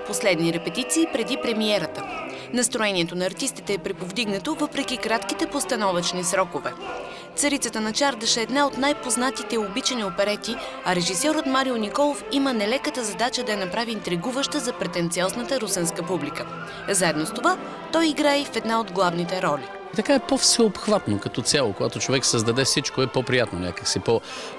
Последни репетиции преди премиерата. Настроението на артистите е приповдигнато, въпреки кратките постановъчни срокове. Царицата на чардаша е една от най-познатите и обичани оперети, а режисьорът Марио Николов има нелеката задача да я направи интригуваща за претенциозната русенска публика. Заедно с това, той играе и в една от главните роли. Така е по-всеобхватно като цяло, когато човек създаде всичко, е по-приятно някакси,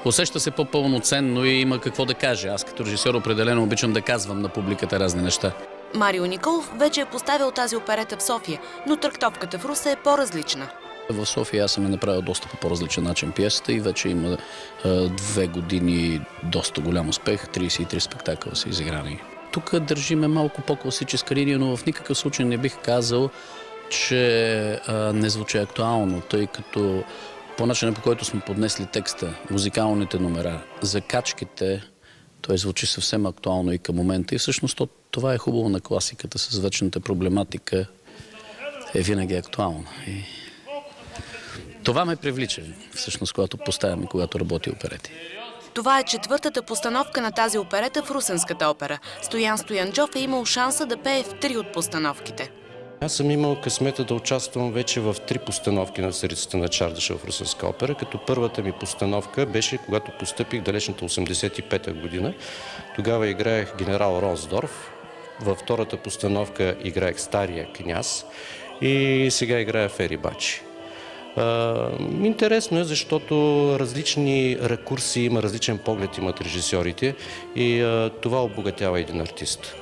усеща се по-пълноценно и има какво да каже. Аз като режисьор определено обичам да казвам на публиката разни неща. Марио Николов вече е поставил тази оперета в София, но трактовката в Русе е по-различна. В София аз съм направил доста по-различен начин пиесата и вече има 2 години доста голям успех, 33 спектакъла са изиграни. Тук държиме малко по-класическа линия, но в никакъв случай не бих казал, че не звучи актуално, тъй като по начина, по който сме поднесли текста, музикалните номера, закачките, той звучи съвсем актуално и към момента. И всъщност това е хубаво на класиката, с вечната проблематика е винаги актуална. И това ме привлича, всъщност, когато поставям и когато работи оперети. Това е 4-та постановка на тази оперета в Русенската опера. Стоян Стоянджов е имал шанса да пее в 3 от постановките. Аз съм имал късмета да участвам вече в 3 постановки на Царицата на чардаша в Русенска опера, като първата ми постановка беше, когато постъпих далечната 85-та година. Тогава играех генерал Ронсдорф, във втората постановка играех Стария княз и сега играя Фери Бачи. Интересно е, защото различни ракурси има, различен поглед имат режисьорите и това обогатява един артист.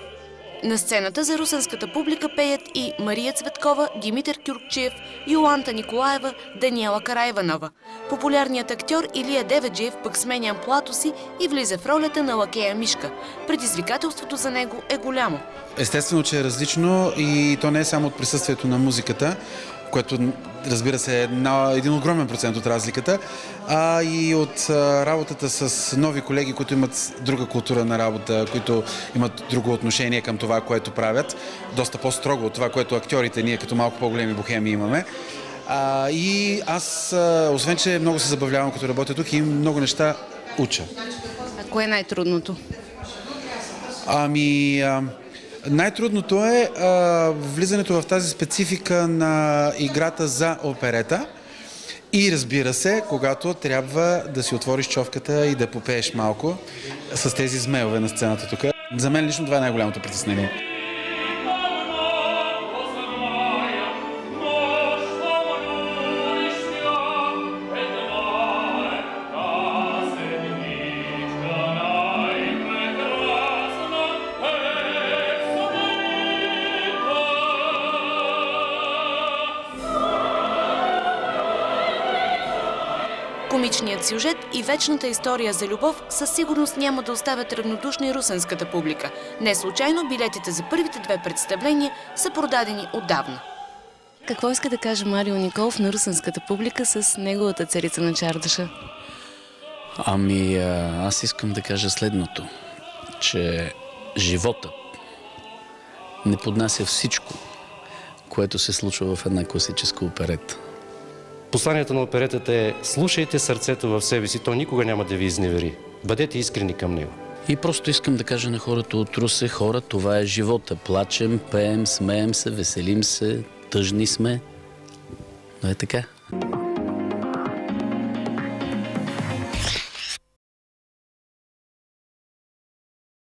На сцената за русенската публика пеят и Мария Цветкова, Димитър Кюркчиев, Йоланта Николаева, Даниела Караиванова. Популярният актьор Илия Деведжиев пък сменя амплуато си и влиза в ролята на лакея Мишка. Предизвикателството за него е голямо. Естествено, че е различно и то не е само от присъствието на музиката, което, разбира се, е един огромен процент от разликата, а и от работата с нови колеги, които имат друга култура на работа, които имат друго отношение към това, което правят. Доста по-строго от това, което актьорите ние като малко по-големи бохеми имаме. И аз, освен че много се забавлявам, като работя тук, и много неща уча. А кое е най-трудното? Най-трудното е влизането в тази специфика на играта за оперета и, разбира се, когато трябва да си отвориш човката и да попееш малко с тези змееве на сцената тук. За мен лично това е най-голямото притеснение. Комичният сюжет и вечната история за любов със сигурност няма да оставят равнодушни русенската публика. Не случайно билетите за първите 2 представления са продадени отдавна. Какво иска да каже Марио Николов на русенската публика с неговата Царица на чардаша? Аз искам да кажа следното, че животът не поднася всичко, което се случва в една класическа оперета. Посланието на оперетата е: слушайте сърцето в себе си, то никога няма да ви изневери. Бъдете искрени към него. И просто искам да кажа на хората от Русе: хора, това е живота. Плачем, пеем, смеем се, веселим се, тъжни сме. Но е така.